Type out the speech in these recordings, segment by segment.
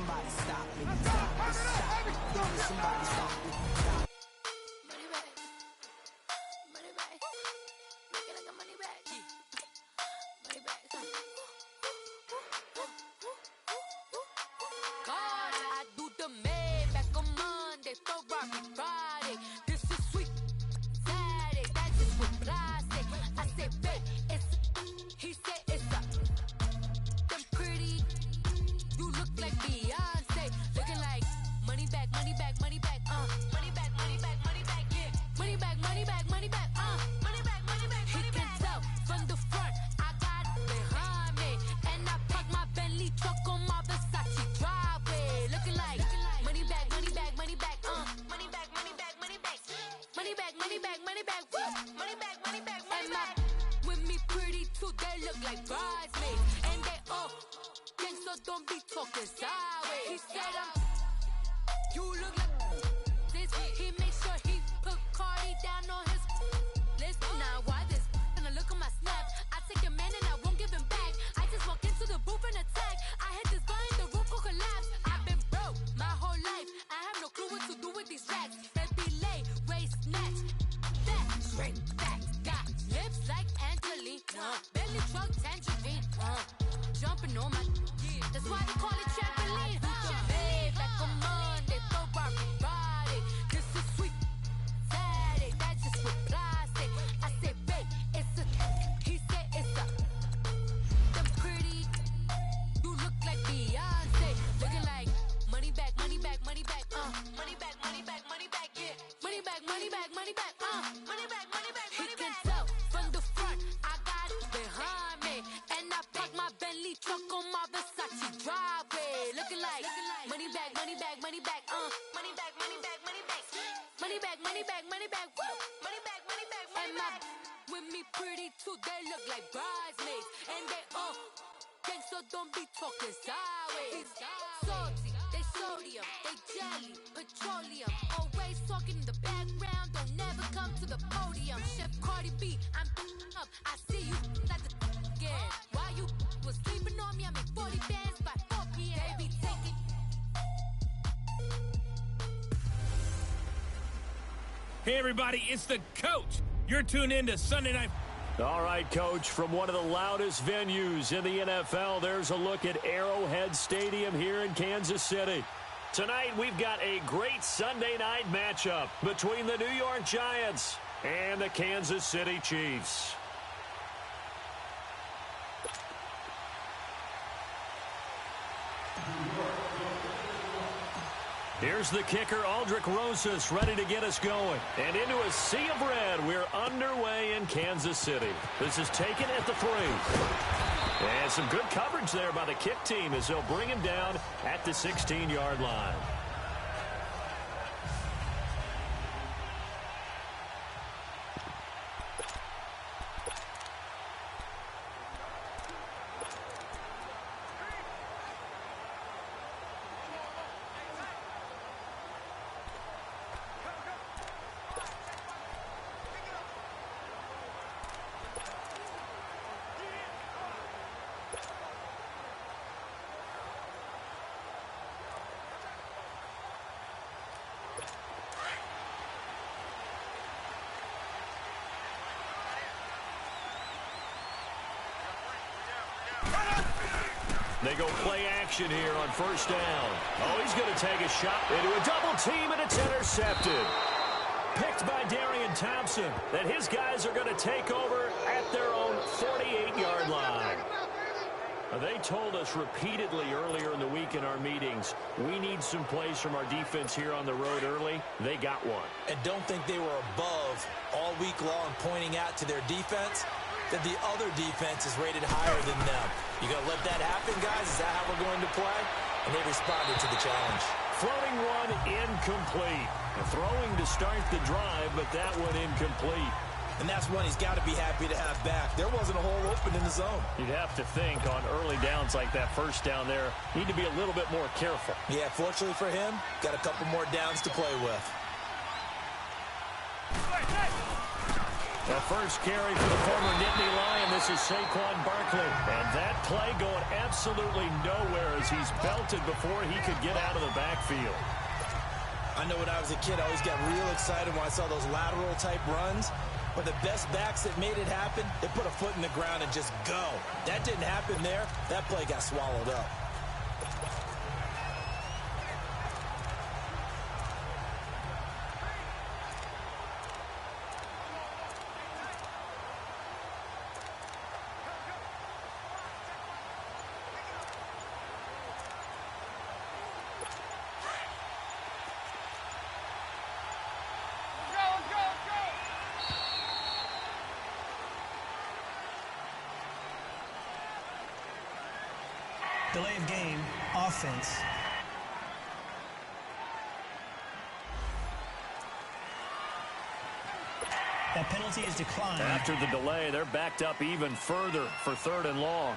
Somebody stop me. Stop me. Stop me. Somebody stop me. Stop. Money back. Money back. Looking like a money back. Money back. God, I do the math back on Monday, Ferrari Friday. This is sweet Saturday. That's just what plastic. I said, babe, it's. He said it's a. Them pretty. You look like Beyonce. Looking like money back, money back, money back. Money back, money back, money back. Yeah. Money back, money back, money back. Money back, money back. He can tell from the front. I got it behind me, and I parked my Bentley truck on my Versace driveway. Looking like money back, money back, money back. Money back, money back, money back. Money back, money back, money back. Woo. Money back, money back, money back. With me pretty too, they look like bridesmaids, and they all gang, so don't be talking sideways. He said you look like this. He make sure he put Cardi down on his list. Now why this? Gonna look at my snap. I take a man and I won't give him back. I just walk into the booth and attack. I hit this guy in the roof will collapse. I've been broke my whole life. I have no clue what to do with these racks. Baby lay, waist snatch. That shrink back. Got lips like Angelina. Belly truck tangerine. Jumping on my. That's why they call it trampoline. Hey, back on Monday, Ferrari Friday. This is sweet Saturday. That's just with plastic. I said, babe, it's a. He said it's a. Them pretty. You look like Beyonce. Looking like money back, money back, money back. Money back, money back, money back. Yeah. Money back, money back, money back. Money back, money back, money back. He can tell from the front. I got it behind me, and I parked my Bentley truck on my Versace driveway. Looking like money back, money back, money back. Money back, money back, money back. Money back, money back, money back. Woo. Money back, money back, money back. With me pretty too, they look like bridesmaids, and they all gang, so don't be talking sideways. Salty, they sodium, they jelly, petroleum. Always talking in the background, don't never come to the podium. Chef Cardi B, I'm up. I see you at the again. Why you was sleeping on me? I make 40 bands by 4 p.m. They be taking. Hey, everybody, it's the coach. You're tuned in to Sunday Night. All right, Coach, from one of the loudest venues in the NFL, there's a look at Arrowhead Stadium here in Kansas City. Tonight, we've got a great Sunday night matchup between the New York Giants and the Kansas City Chiefs. Here's the kicker, Aldrich Rosas, ready to get us going. And into a sea of red, we're underway in Kansas City. This is taken at the 3. And some good coverage there by the kick team as they'll bring him down at the 16-yard line. They go play action here on first down. Oh, he's going to take a shot into a double team, and it's intercepted. Picked by Darian Thompson, that his guys are going to take over at their own 48-yard line. They told us repeatedly earlier in the week in our meetings, we need some plays from our defense here on the road early. They got one. And don't think they were above all week long pointing out to their defense that the other defense is rated higher than them. You going to let that happen, guys? Is that how we're going to play? And they responded to the challenge. Floating one incomplete. Throwing to start the drive, but that one incomplete. And that's one he's got to be happy to have back. There wasn't a hole open in the zone. You'd have to think on early downs like that first down there, need to be a little bit more careful. Yeah, fortunately for him, got a couple more downs to play with. The first carry for the former Nittany Lion. This is Saquon Barkley. And that play going absolutely nowhere as he's belted before he could get out of the backfield. I know when I was a kid, I always got real excited when I saw those lateral type runs. But the best backs that made it happen, they put a foot in the ground and just go. That didn't happen there. That play got swallowed up. Delay of game, offense. That penalty is declined. After the delay, they're backed up even further for 3rd and long.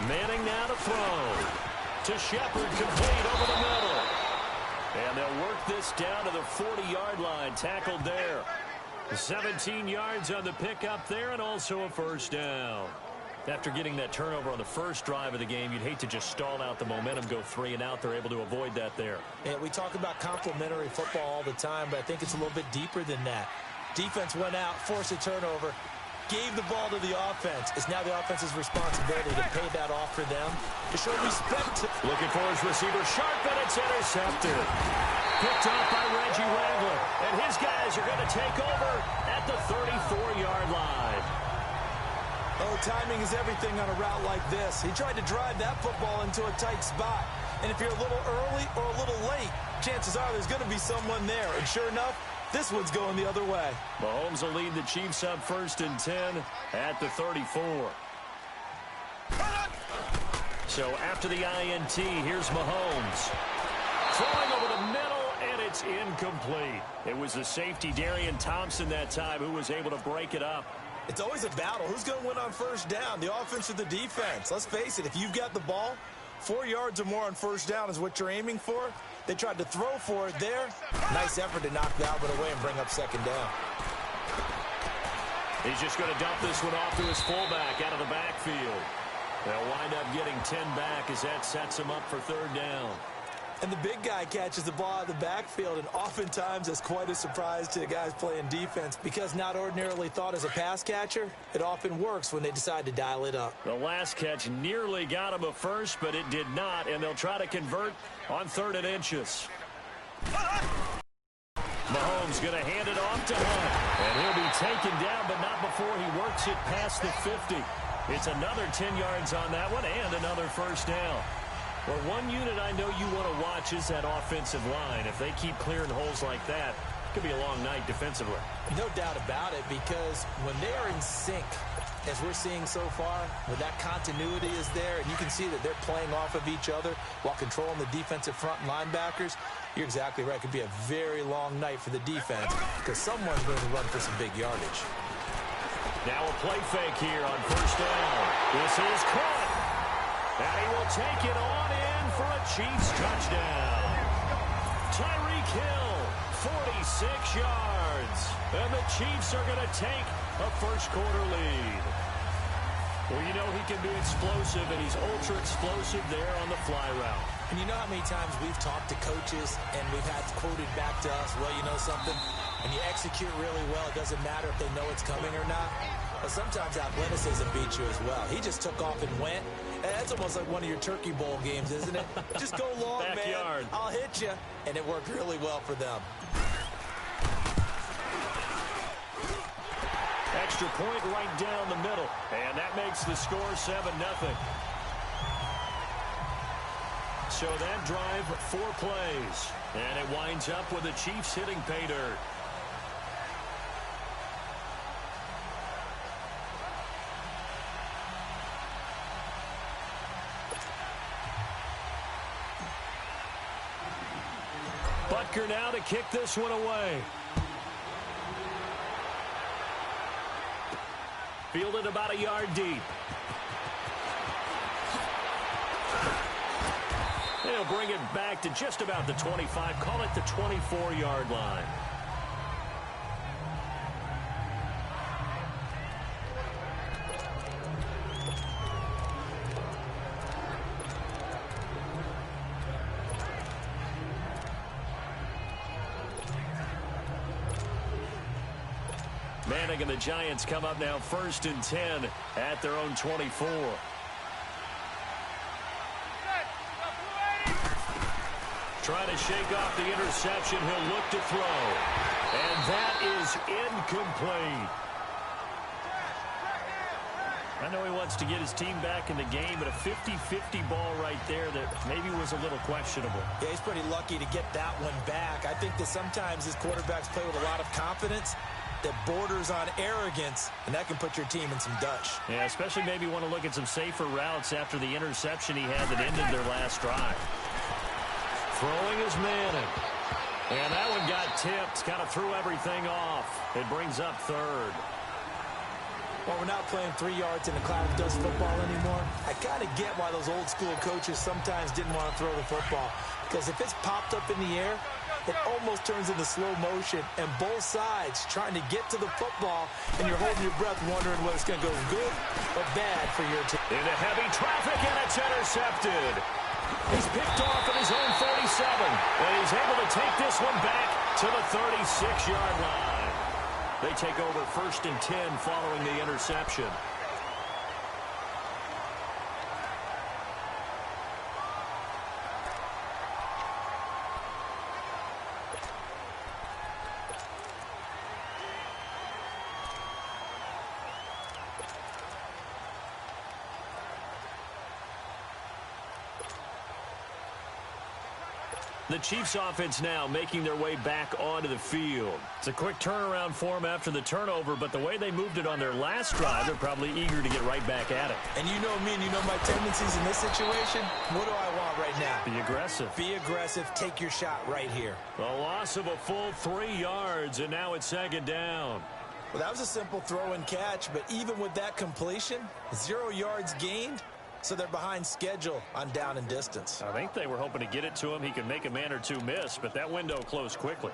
Manning now to throw. To Shepard, complete over the middle. And they'll work this down to the 40-yard line. Tackled there. 17 yards on the pickup there, and also a first down. After getting that turnover on the first drive of the game, you'd hate to just stall out the momentum, go 3 and out. They're able to avoid that there. Yeah, we talk about complementary football all the time, but I think it's a little bit deeper than that. Defense went out, forced a turnover, gave the ball to the offense. It's now the offense's responsibility to pay that off for them, to show respect. Looking for his receiver, sharp, and it's intercepted. Picked off by Reggie Wagler, and his guys are going to take over at the 34-yard line. Oh, timing is everything on a route like this. He tried to drive that football into a tight spot. And if you're a little early or a little late, chances are there's going to be someone there. And sure enough, this one's going the other way. Mahomes will lead the Chiefs up 1st and 10 at the 34. So after the INT, here's Mahomes. Throwing over the middle, and it's incomplete. It was the safety, Darian Thompson, that time, who was able to break it up. It's always a battle. Who's going to win on first down, the offense or the defense? Let's face it, if you've got the ball, 4 yards or more on first down is what you're aiming for. They tried to throw for it there. Nice effort to knock the Albert away and bring up 2nd down. He's just going to dump this one off to his fullback out of the backfield. They'll wind up getting 10 back as that sets him up for 3rd down. And the big guy catches the ball out of the backfield, and oftentimes that's quite a surprise to the guys playing defense because not ordinarily thought as a pass catcher, it often works when they decide to dial it up. The last catch nearly got him a first, but it did not, and they'll try to convert on 3rd and inches. Mahomes going to hand it off to Hunt, and he'll be taken down, but not before he works it past the 50. It's another 10 yards on that one and another first down. Well, one unit I know you want to watch is that offensive line. If they keep clearing holes like that, it could be a long night defensively. No doubt about it, because when they are in sync, as we're seeing so far, where that continuity is there, and you can see that they're playing off of each other while controlling the defensive front linebackers, you're exactly right. It could be a very long night for the defense because someone's going to run for some big yardage. Now a play fake here on first down. This is caught. And he will take it on in for a Chiefs touchdown. Tyreek Hill, 46 yards. And the Chiefs are going to take a first-quarter lead. Well, you know he can be explosive, and he's ultra-explosive there on the fly route. And you know how many times we've talked to coaches, and we've had quoted back to us, well, you know something? When you execute really well, it doesn't matter if they know it's coming or not. But sometimes athleticism beats you as well. He just took off and went. And that's almost like one of your Turkey Bowl games, isn't it? Just go long, Backyard. man. I'll hit you. And it worked really well for them. Extra point right down the middle. And that makes the score 7-0. So that drive, 4 plays. And it winds up with the Chiefs hitting pay dirt. Butker now to kick this one away. Fielded about a yard deep. They'll bring it back to just about the 25. Call it the 24-yard line. Manning and the Giants come up now 1st and 10 at their own 24. Trying to shake off the interception. He'll look to throw. And that is incomplete. I know he wants to get his team back in the game, but a 50-50 ball right there that maybe was a little questionable. Yeah, he's pretty lucky to get that one back. I think that sometimes his quarterbacks play with a lot of confidence that borders on arrogance, and that can put your team in some dutch. Yeah, especially maybe want to look at some safer routes after the interception he had that ended their last drive. Throwing is Manning. And that one got tipped, kind of threw everything off. It brings up 3rd. Well, we're not playing 3 yards in a cloud that does football anymore. I kind of get why those old school coaches sometimes didn't want to throw the football. Because if it's popped up in the air, it almost turns into slow motion, and both sides trying to get to the football, and you're holding your breath wondering whether it's going to go good or bad for your team. Into heavy traffic, and it's intercepted. He's picked off at his own 37, and he's able to take this one back to the 36-yard line. They take over 1st and 10 following the interception. The Chiefs offense now making their way back onto the field. It's a quick turnaround for them after the turnover, but the way they moved it on their last drive, they're probably eager to get right back at it. And you know me and you know my tendencies in this situation. What do I want right now? Be aggressive. Be aggressive. Take your shot right here. The loss of a full 3 yards, and now it's 2nd down. Well, that was a simple throw and catch, but even with that completion, 0 yards gained. So they're behind schedule on down and distance. I think they were hoping to get it to him. He can make a man or two miss, but that window closed quickly.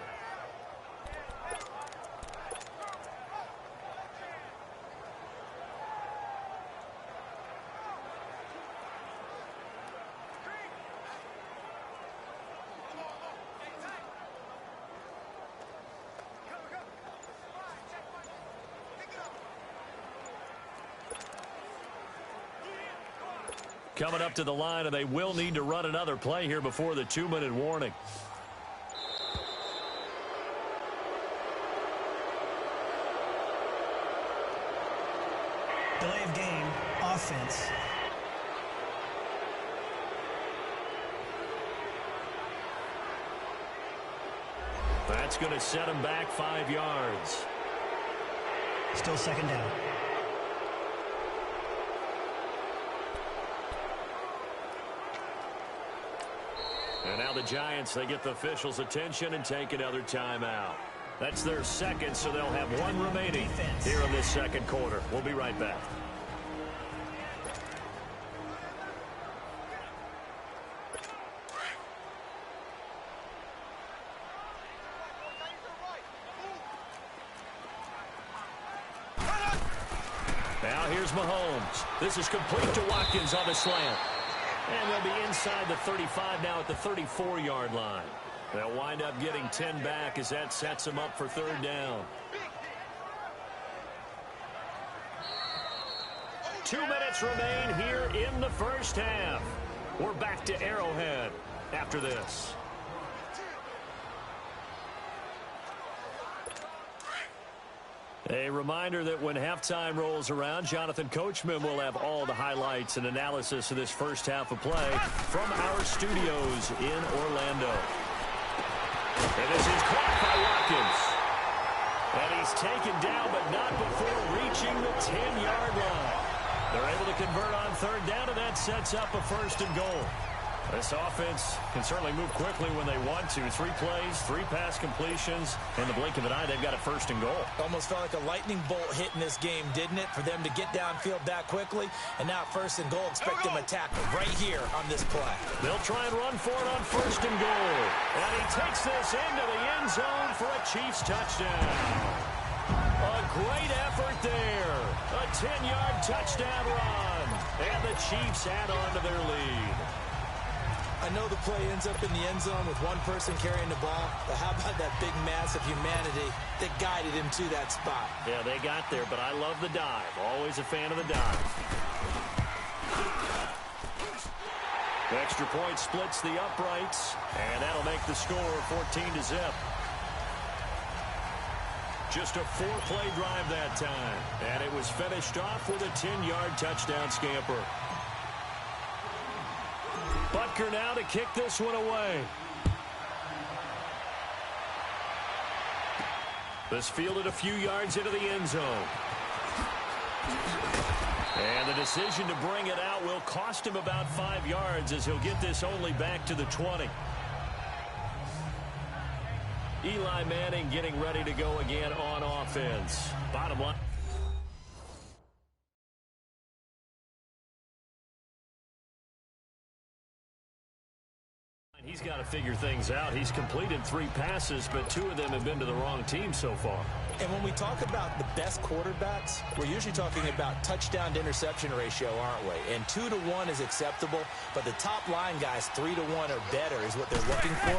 Coming up to the line, and they will need to run another play here before the 2-minute warning. Delay of game, offense. That's going to set him back 5 yards. Still 2nd down. And now the Giants, they get the officials' attention and take another timeout. That's their 2nd, so they'll have 1 remaining here in this 2nd quarter. We'll be right back. Now here's Mahomes. This is complete to Watkins on the slant. And they'll be inside the 35 now at the 34-yard line. They'll wind up getting 10 back as that sets them up for 3rd down. 2 minutes remain here in the 1st half. We're back to Arrowhead after this. A reminder that when halftime rolls around, Jonathan Coachman will have all the highlights and analysis of this 1st half of play from our studios in Orlando. And this is caught by Watkins. And he's taken down, but not before reaching the 10-yard line. They're able to convert on 3rd down, and that sets up a 1st and goal. This offense can certainly move quickly when they want to. 3 plays, 3 pass completions. In the blink of an eye, they've got a 1st and goal. Almost felt like a lightning bolt hit in this game, didn't it? For them to get downfield that quickly. And now 1st and goal, expect them to tackle right here on this play. They'll try and run for it on 1st and goal. And he takes this into the end zone for a Chiefs touchdown. A great effort there. A 10-yard touchdown run. And the Chiefs add on to their lead. I know the play ends up in the end zone with one person carrying the ball, but how about that big mass of humanity that guided him to that spot? Yeah, they got there, but I love the dive. Always a fan of the dive. The extra point splits the uprights, and that'll make the score 14-0. Just a 4-play drive that time, and it was finished off with a 10-yard touchdown scamper. Butker now to kick this one away. This fielded a few yards into the end zone. And the decision to bring it out will cost him about 5 yards as he'll get this only back to the 20. Eli Manning getting ready to go again on offense. Bottom line. He's got to figure things out. He's completed 3 passes, but 2 of them have been to the wrong team so far. And when we talk about the best quarterbacks, we're usually talking about touchdown to interception ratio, aren't we? And 2 to 1 is acceptable, but the top line guys, 3 to 1 or better is what they're looking for.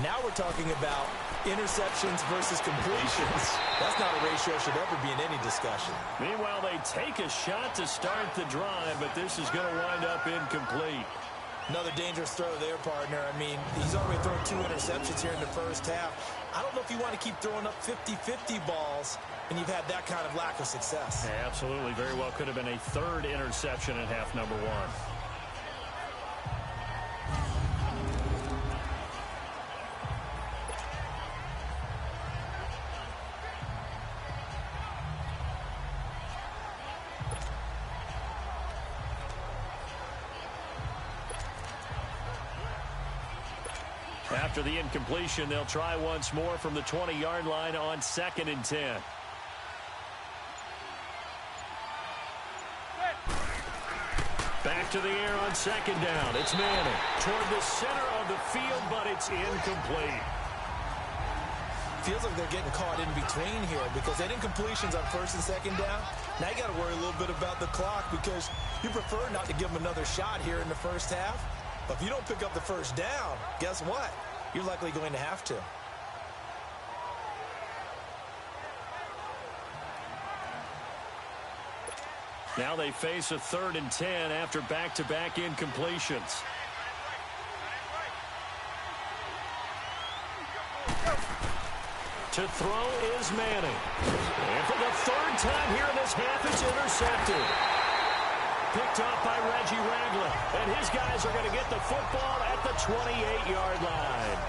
Now we're talking about interceptions versus completions. That's not a ratio should ever be in any discussion. Meanwhile, they take a shot to start the drive, but this is going to wind up incomplete. Another dangerous throw there, partner. I mean, he's already thrown 2 interceptions here in the first half. I don't know if you want to keep throwing up 50-50 balls and you've had that kind of lack of success. Yeah, absolutely. Very well could have been a 3rd interception in half number 1. After the incompletion, they'll try once more from the 20-yard line on 2nd and 10. Back to the air on 2nd down. It's Manning toward the center of the field, but it's incomplete. Feels like they're getting caught in between here because that incompletion's on 1st and 2nd down. Now you got to worry a little bit about the clock because you prefer not to give them another shot here in the first half. But if you don't pick up the 1st down, guess what? You're likely going to have to. Now they face a 3rd and 10 after back-to-back incompletions. To throw is Manning. And for the 3rd time here in this half, it's intercepted. Picked off by Reggie Ragland. And his guys are going to get the football at the 28-yard line.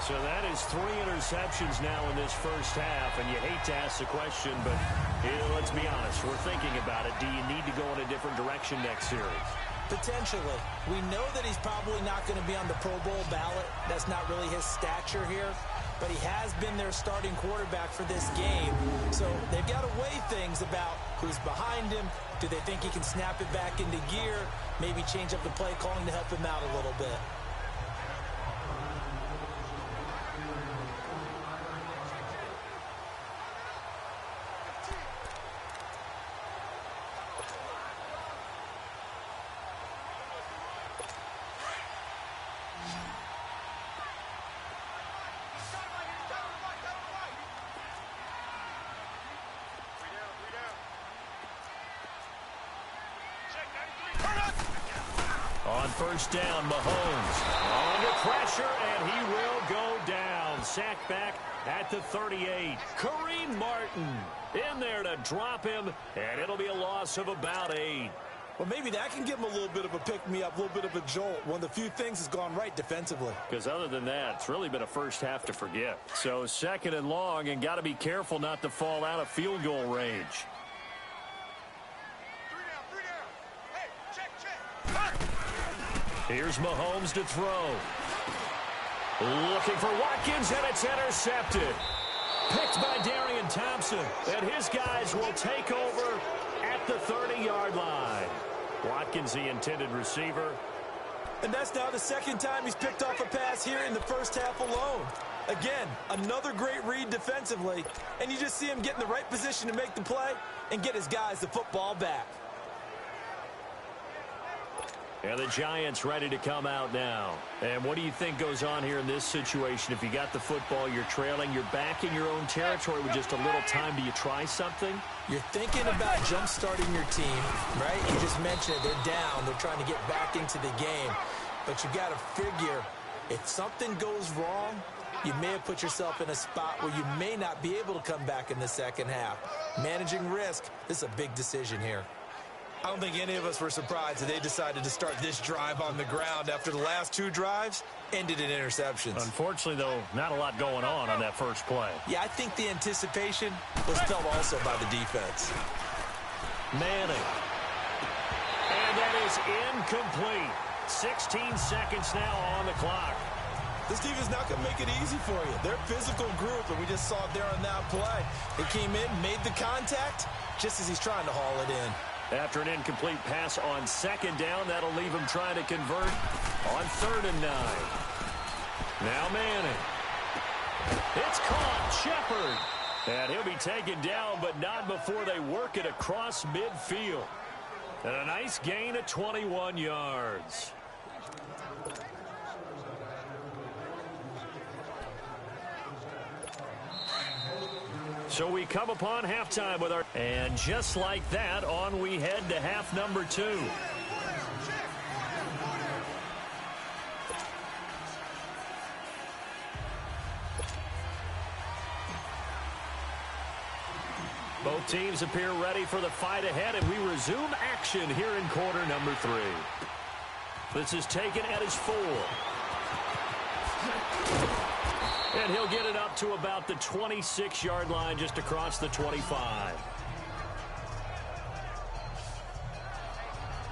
So that is 3 interceptions now in this first half. And you hate to ask the question, but let's be honest. We're thinking about it. Do you need to go in a different direction next series? Potentially. We know that he's probably not going to be on the Pro Bowl ballot. That's not really his stature here. But he has been their starting quarterback for this game. So they've got to weigh things about who's behind him. Do they think he can snap it back into gear? Maybe change up the play calling to help him out a little bit. On 1st down, Mahomes under pressure, and he will go down. Sacked back at the 38. Kareem Martin in there to drop him, and it'll be a loss of about 8. Well, maybe that can give him a little bit of a pick-me-up, a little bit of a jolt. One of the few things that's gone right defensively. Because other than that, it's really been a first half to forget. So 2nd and long, and got to be careful not to fall out of field goal range. Here's Mahomes to throw. Looking for Watkins, and it's intercepted. Picked by Darian Thompson. And his guys will take over at the 30-yard line. Watkins, the intended receiver. And that's now the second time he's picked off a pass here in the first half alone. Again, another great read defensively, and you just see him get in the right position to make the play and get his guys the football back. And the Giants ready to come out now. And what do you think goes on here in this situation? If you got the football, you're trailing, you're back in your own territory with just a little time. Do you try something? You're thinking about jump-starting your team, right? You just mentioned it. They're down. They're trying to get back into the game. But you got to figure if something goes wrong, you may have put yourself in a spot where you may not be able to come back in the second half. Managing risk, this is a big decision here. I don't think any of us were surprised that they decided to start this drive on the ground after the last two drives ended in interceptions. Unfortunately, though, not a lot going on that first play. Yeah, I think the anticipation was felt also by the defense. Manning. And that is incomplete. 16 seconds now on the clock. This team is not going to make it easy for you. They're a physical group, and we just saw it there on that play. They came in, made the contact, just as he's trying to haul it in. After an incomplete pass on second down, that'll leave him trying to convert on 3rd and 9. Now Manning. It's caught. Shepard. And he'll be taken down, but not before they work it across midfield. And a nice gain of 21 yards. So we come upon halftime with our... And just like that, on we head to half number 2. Both teams appear ready for the fight ahead, and we resume action here in quarter number 3. This is taken at his 4. And he'll get it up to about the 26-yard line, just across the 25.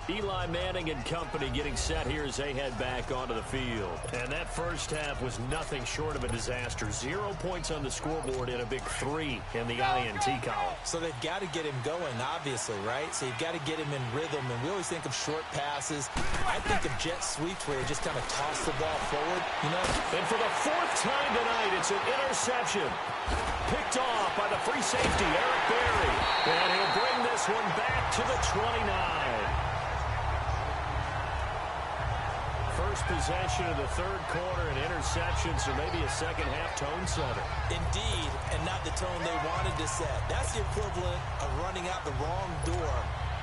Eli Manning and company getting set here as they head back onto the field. And that first half was nothing short of a disaster. 0 points on the scoreboard and a big 3 in the INT column. So they've got to get him going, obviously, right? So you've got to get him in rhythm. And we always think of short passes. I think of jet sweeps where they just kind of toss the ball forward, you know? And for the 4th time tonight, it's an interception. Picked off by the free safety, Eric Berry. And he'll bring this one back to the 29. First possession of the 3rd quarter, an interception, so maybe a second-half tone setter. Indeed, and not the tone they wanted to set. That's the equivalent of running out the wrong door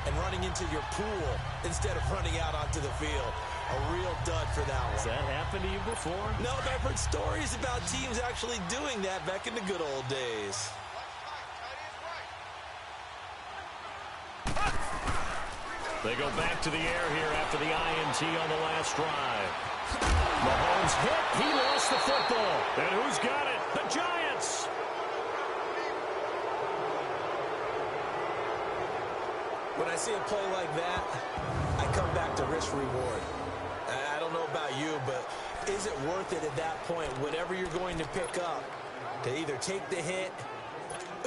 and running into your pool instead of running out onto the field. A real dud for that one. Has that happened to you before? No, but I've heard stories about teams actually doing that back in the good old days. They go back to the air here after the INT on the last drive. Mahomes hit. He lost the football. And who's got it? The Giants. When I see a play like that, I come back to risk-reward. I don't know about you, but is it worth it at that point, whatever you're going to pick up, to either take the hit,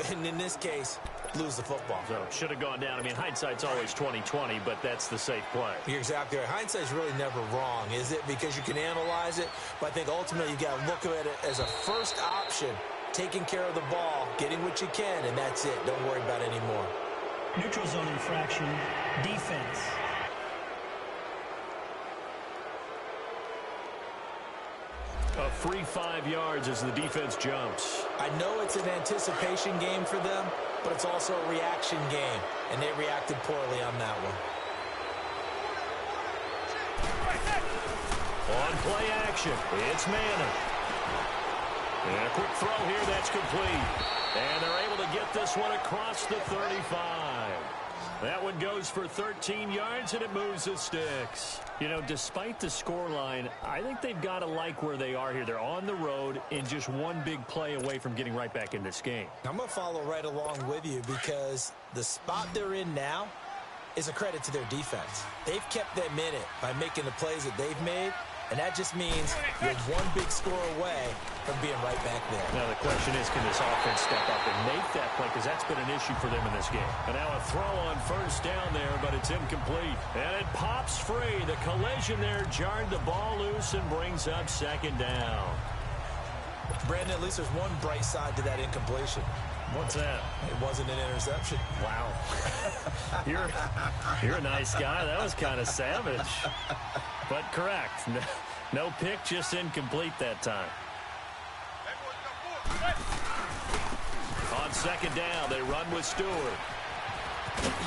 and in this case, lose the football? So should have gone down. I mean, hindsight's always 20/20, but that's the safe play. You're exactly right. Hindsight's really never wrong, is it? Because you can analyze it, but I think ultimately you got to look at it as a first option, taking care of the ball, getting what you can, and that's it. Don't worry about it anymore. Neutral zone infraction, defense. A free 5 yards as the defense jumps. I know it's an anticipation game for them, but it's also a reaction game, and they reacted poorly on that one. On play action, it's Manning. And a quick throw here, that's complete. And they're able to get this one across the 35. That one goes for 13 yards, and it moves the sticks. You know, despite the scoreline, I think they've got to like where they are here. They're on the road and just one big play away from getting right back in this game. I'm going to follow right along with you because the spot they're in now, is a credit to their defense. They've kept them in it by making the plays that they've made, and that just means you're one big score away from being right back there. Now the question is, can this offense step up and make that play? Because that's been an issue for them in this game. And now a throw on first down there, but it's incomplete. And it pops free. The collision there jarred the ball loose and brings up second down. Brandon, at least there's one bright side to that incompletion. What's that? It wasn't an interception. Wow. You're a nice guy. That was kind of savage. But correct. No pick, just incomplete that time. On second down, they run with Stewart.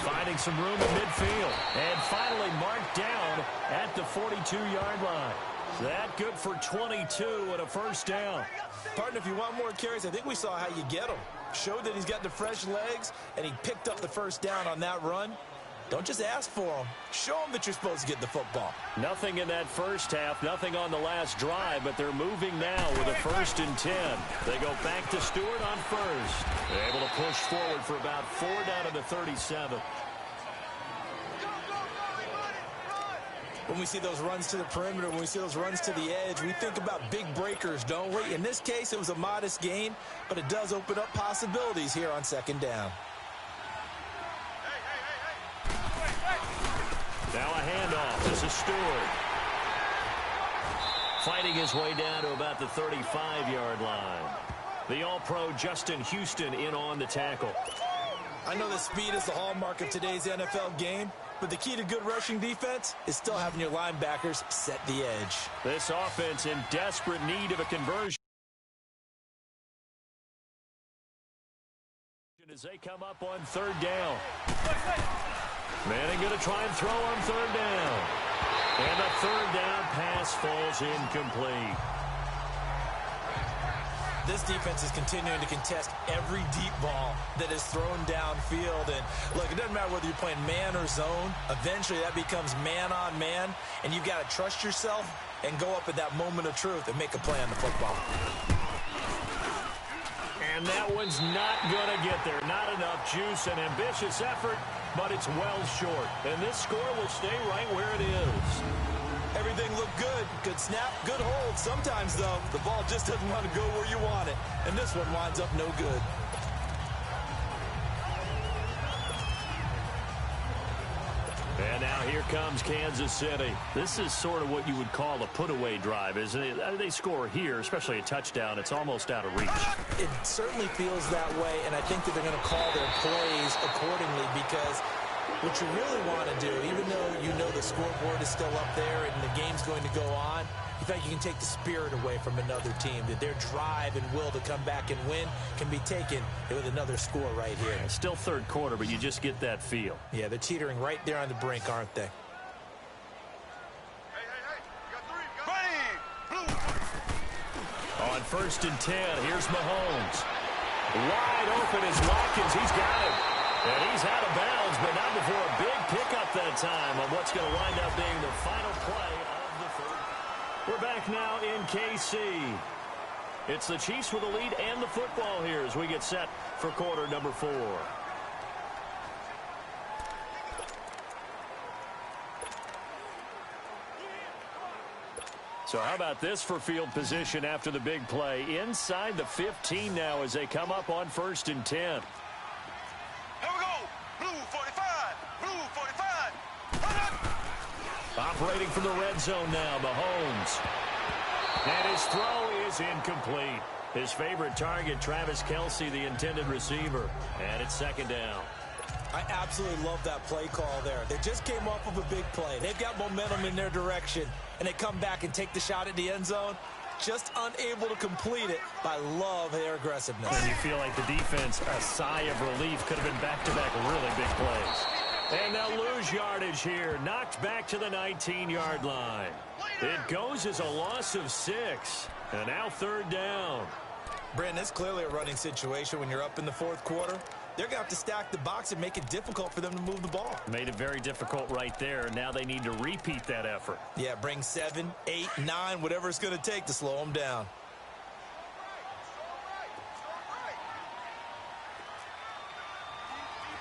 Finding some room in midfield. And finally marked down at the 42-yard line. That good for 22 and a first down. Partner, if you want more carries, I think we saw how you get them. Showed that he's got the fresh legs, and he picked up the first down on that run. Don't just ask for them. Show them that you're supposed to get the football. Nothing in that first half, nothing on the last drive, but they're moving now with a 1st and 10. They go back to Stewart on first. They're able to push forward for about 4 down to the 37. When we see those runs to the perimeter, when we see those runs to the edge, we think about big breakers, don't we? In this case, it was a modest gain, but it does open up possibilities here on second down. Now a handoff. This is Stewart. Fighting his way down to about the 35-yard line. The All-Pro Justin Houston in on the tackle. I know that speed is the hallmark of today's NFL game, but the key to good rushing defense is still having your linebackers set the edge. This offense in desperate need of a conversion as they come up on third down. Manning going to try and throw on third down. And the third down pass falls incomplete. This defense is continuing to contest every deep ball that is thrown downfield. And look, it doesn't matter whether you're playing man or zone. Eventually that becomes man on man, and you've got to trust yourself and go up at that moment of truth and make a play on the football. And that one's not going to get there. Not enough juice. An ambitious effort, but it's well short. And this score will stay right where it is. Everything looked good. Good snap, good hold. Sometimes, though, the ball just doesn't want to go where you want it. And this one winds up no good. And now here comes Kansas City. This is sort of what you would call a put-away drive, isn't it? They score here, especially a touchdown. It's almost out of reach. It certainly feels that way, and I think that they're going to call their plays accordingly because what you really want to do, even though you know the scoreboard is still up there and the game's going to go on, you think you can take the spirit away from another team, that their drive and will to come back and win can be taken with another score right here. It's still third quarter, but you just get that feel. Yeah, they're teetering right there on the brink, aren't they? On 1st and 10, here's Mahomes. Wide open is Watkins. He's got it. And he's out of bounds, but not before a big pickup that time on what's going to wind up being the final play of the third. We're back now in KC. It's the Chiefs with the lead and the football here as we get set for quarter number 4. So how about this for field position after the big play? Inside the 15 now as they come up on 1st and 10. Here we go. Blue 45. Blue 45. Operating from the red zone now, Mahomes. And his throw is incomplete. His favorite target, Travis Kelce, the intended receiver. And it's second down. I absolutely love that play call there. They just came off of a big play. They've got momentum in their direction, and they come back and take the shot at the end zone. Just unable to complete it, but I love their aggressiveness. And you feel like the defense, a sigh of relief, could have been back-to-back really big plays. And they'll lose yardage here. Knocked back to the 19-yard line. It goes as a loss of 6. And now third down. Brandon, it's clearly a running situation when you're up in the fourth quarter. They're going to have to stack the box and make it difficult for them to move the ball. Made it very difficult right there. Now they need to repeat that effort. Yeah, bring 7, 8, 9, whatever it's going to take to slow them down.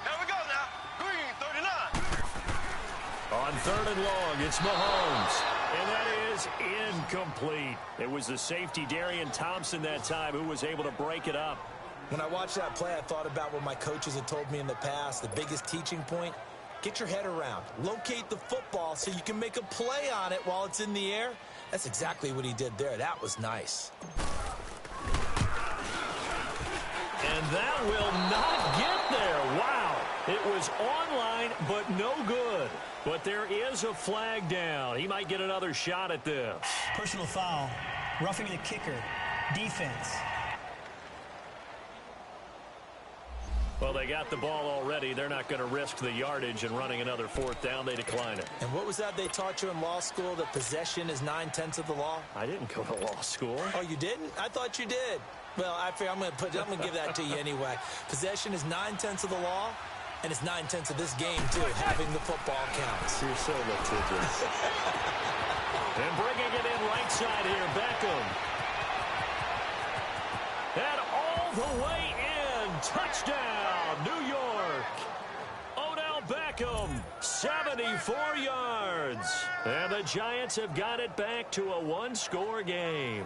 Here we go now. Green 39. third and long. It's Mahomes. And that is incomplete. It was the safety, Darian Thompson, that time who was able to break it up. When I watched that play, I thought about what my coaches had told me in the past. The biggest teaching point, get your head around. Locate the football so you can make a play on it while it's in the air. That's exactly what he did there. That was nice. And that will not get there. Wow. It was online, but no good. But there is a flag down. He might get another shot at this. Personal foul. Roughing the kicker. Defense. Well, they got the ball already. They're not going to risk the yardage and running another fourth down. They decline it. And what was that they taught you in law school, that possession is 9/10 of the law? I didn't go to law school. Oh, you didn't? I thought you did. Well, I'm going to give that to you anyway. Possession is 9/10 of the law, and it's 9/10 of this game, too. Having the football counts. You're so litigious. And bringing it in right side here, Beckham. And all the way in. Touchdown, New York. Odell Beckham, 74 yards. And the Giants have got it back to a one-score game.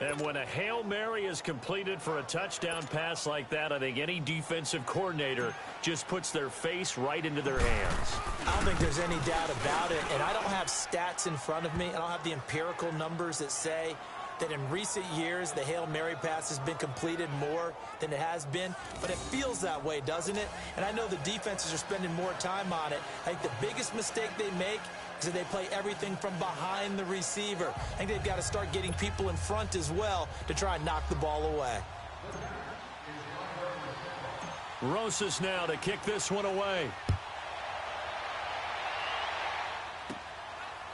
And when a Hail Mary is completed for a touchdown pass like that, I think any defensive coordinator just puts their face right into their hands. I don't think there's any doubt about it. And I don't have stats in front of me. I don't have the empirical numbers that say that in recent years the Hail Mary pass has been completed more than it has been. But it feels that way, doesn't it? And I know the defenses are spending more time on it. I think the biggest mistake they make is that they play everything from behind the receiver. I think they've got to start getting people in front as well to try and knock the ball away. Rosas now to kick this one away.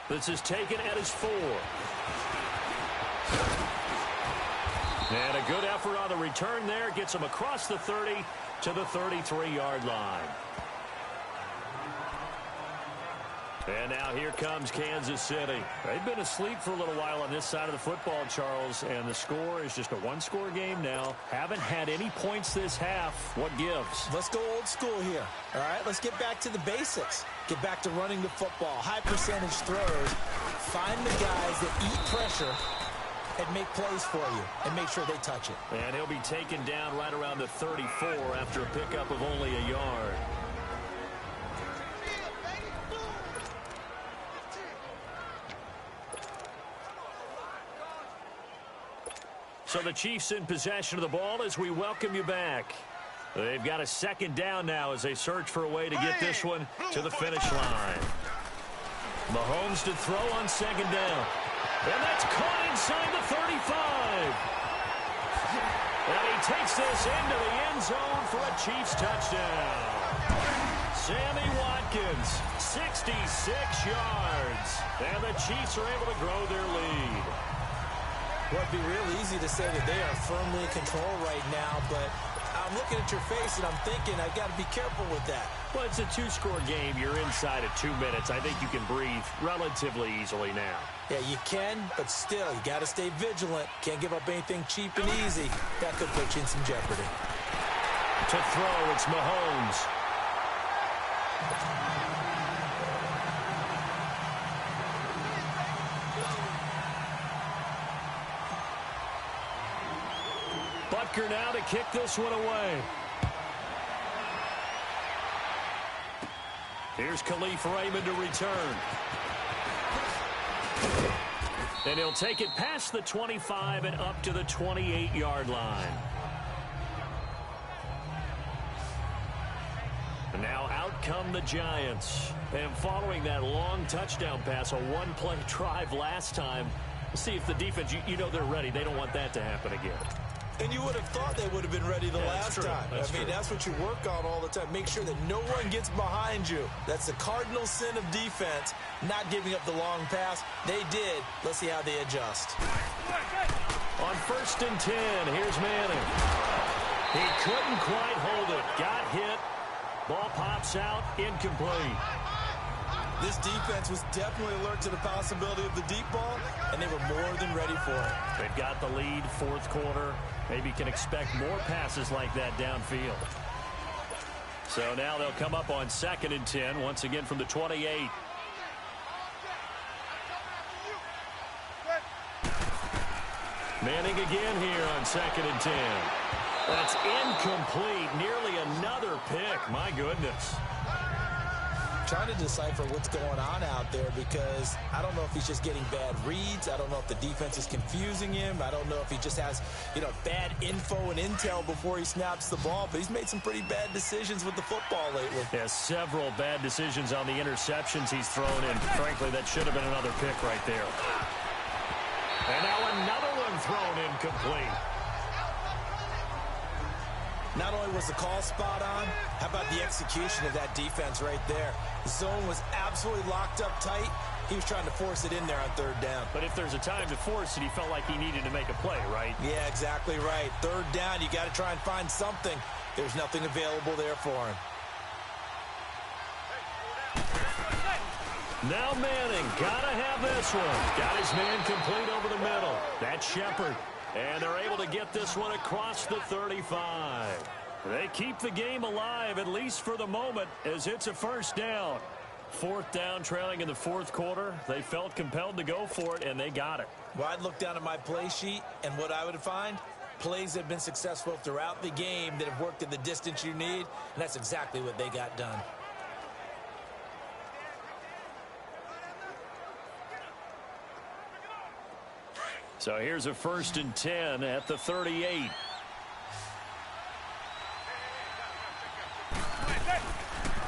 This is taken at his 4. And a good effort on the return there. Gets him across the 30 to the 33-yard line. And now here comes Kansas City. They've been asleep for a little while on this side of the football, Charles, and the score is just a one-score game now. Haven't had any points this half. What gives? Let's go old school here. All right, let's get back to the basics. Get back to running the football. High percentage throws. Find the guys that eat pressure and make plays for you and make sure they touch it. And he'll be taken down right around the 34 after a pickup of only a yard. So the Chiefs in possession of the ball as we welcome you back. They've got a second down now as they search for a way to get this one to the finish line. Mahomes to throw on second down. And that's caught inside the 35. And he takes this into the end zone for a Chiefs touchdown. Sammy Watkins, 66 yards. And the Chiefs are able to grow their lead. Well, it'd be real easy to say that they are firmly in control right now, but I'm looking at your face and I'm thinking I've got to be careful with that. Well, it's a two-score game. You're inside at 2 minutes. I think you can breathe relatively easily now. Yeah, you can, but still, you got to stay vigilant. Can't give up anything cheap and easy. That could put you in some jeopardy. To throw, it's Mahomes. Butker now to kick this one away. Here's Khalif Raymond to return. And he'll take it past the 25 and up to the 28-yard line. And now out come the Giants. And following that long touchdown pass, a one-play drive last time, see if the defense, you know they're ready. They don't want that to happen again. And you would have thought they would have been ready the last time. That's what you work on all the time. Make sure that no one gets behind you. That's the cardinal sin of defense, not giving up the long pass. They did. Let's see how they adjust. On 1st and 10, here's Manning. He couldn't quite hold it. Got hit. Ball pops out. Incomplete. This defense was definitely alert to the possibility of the deep ball, and they were more than ready for it. They've got the lead, fourth quarter. Maybe can expect more passes like that downfield. So now they'll come up on 2nd and 10, once again from the 28. Manning again here on 2nd and 10. That's incomplete. Nearly another pick. My goodness. Trying to decipher what's going on out there because I don't know if he's just getting bad reads. I don't know if the defense is confusing him. I don't know if he just has, bad info and intel before he snaps the ball. But he's made some pretty bad decisions with the football lately. Yeah, several bad decisions on the interceptions he's thrown in. Frankly, that should have been another pick right there. And now another one thrown incomplete. Not only was the call spot on, how about the execution of that defense right there? The zone was absolutely locked up tight. He was trying to force it in there on 3rd down. But if there's a time to force it, he felt like he needed to make a play, right? Yeah, exactly right. 3rd down, you got to try and find something. There's nothing available there for him. Now Manning, gotta have this one. Got his man complete over the middle. That's Shepard. And they're able to get this one across the 35. They keep the game alive, at least for the moment, as it's a 1st down. 4th down, trailing in the 4th quarter. They felt compelled to go for it, and they got it. Well, I'd look down at my play sheet, and what I would find, plays that have been successful throughout the game that have worked at the distance you need, and that's exactly what they got done. So here's a 1st and 10 at the 38.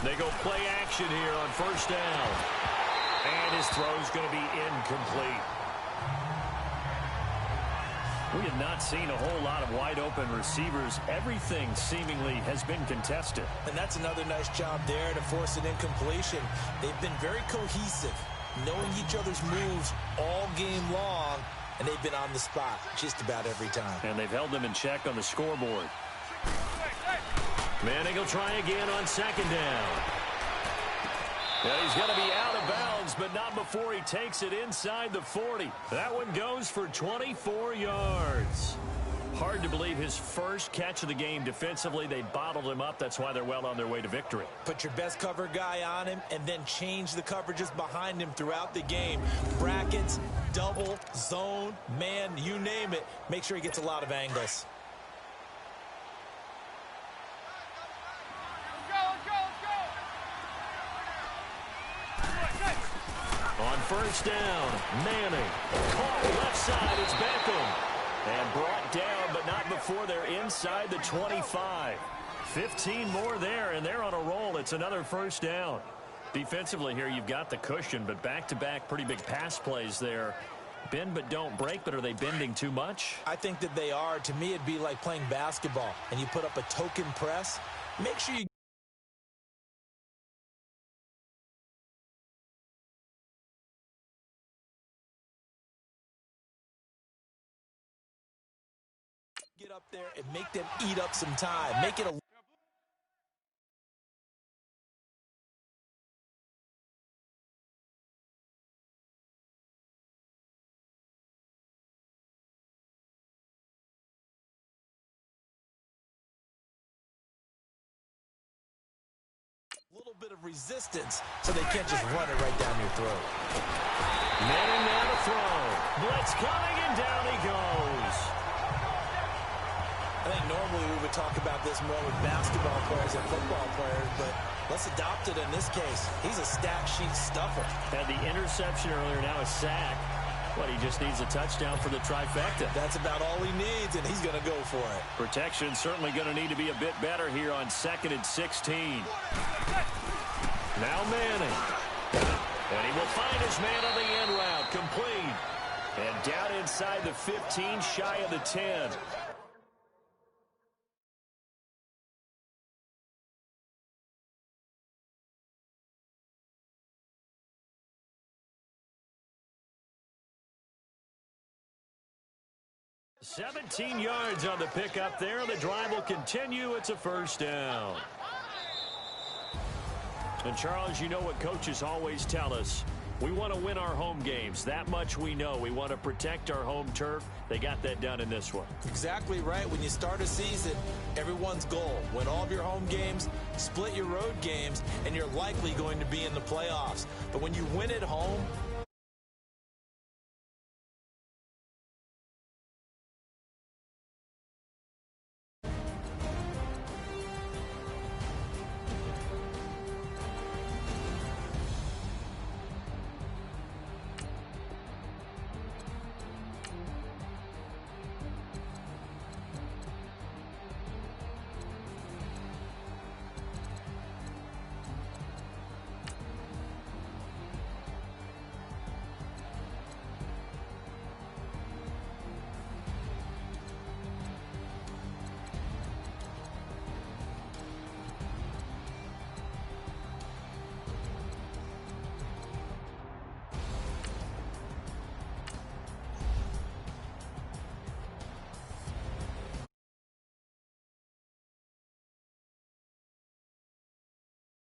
They go play action here on 1st down. And his throw's going to be incomplete. We have not seen a whole lot of wide open receivers. Everything seemingly has been contested. And that's another nice job there to force an incompletion. They've been very cohesive, knowing each other's moves all game long. And they've been on the spot just about every time. And they've held them in check on the scoreboard. Manning will try again on 2nd down. And he's going to be out of bounds, but not before he takes it inside the 40. That one goes for 24 yards. Hard to believe his first catch of the game defensively. They bottled him up. That's why they're well on their way to victory. Put your best cover guy on him and then change the coverages behind him throughout the game. Brackets, double, zone, man, you name it. Make sure he gets a lot of angles. On 1st down, Manning. Caught left side, it's Beckham. And brought down, but not before they're inside the 25. 15 more there, and they're on a roll. It's another 1st down. Defensively here, you've got the cushion, but back-to-back pretty big pass plays there. Bend but don't break, but are they bending too much? I think that they are. To me, it'd be like playing basketball, and you put up a token press. Make sure you get up there and make them eat up some time. Make it a 'Little bit of resistance so they can't just run it right down your throat. Manning now to throw. Blitz coming, and down he goes. I think normally we would talk about this more with basketball players and football players, but let's adopt it in this case. He's a stat sheet stuffer. Had the interception earlier, now a sack. But he just needs a touchdown for the trifecta. That's about all he needs, and he's going to go for it. Protection certainly going to need to be a bit better here on 2nd and 16. Now Manning. And he will find his man on the end route. Complete. And down inside the 15, shy of the 10. $17 yards on the pickup there. The drive will continue. It's a 1st down. And, Charles, you know what coaches always tell us. We want to win our home games. That much we know. We want to protect our home turf. They got that done in this one. Exactly right. When you start a season, everyone's goal: win all of your home games, split your road games, and you're likely going to be in the playoffs. But when you win at home,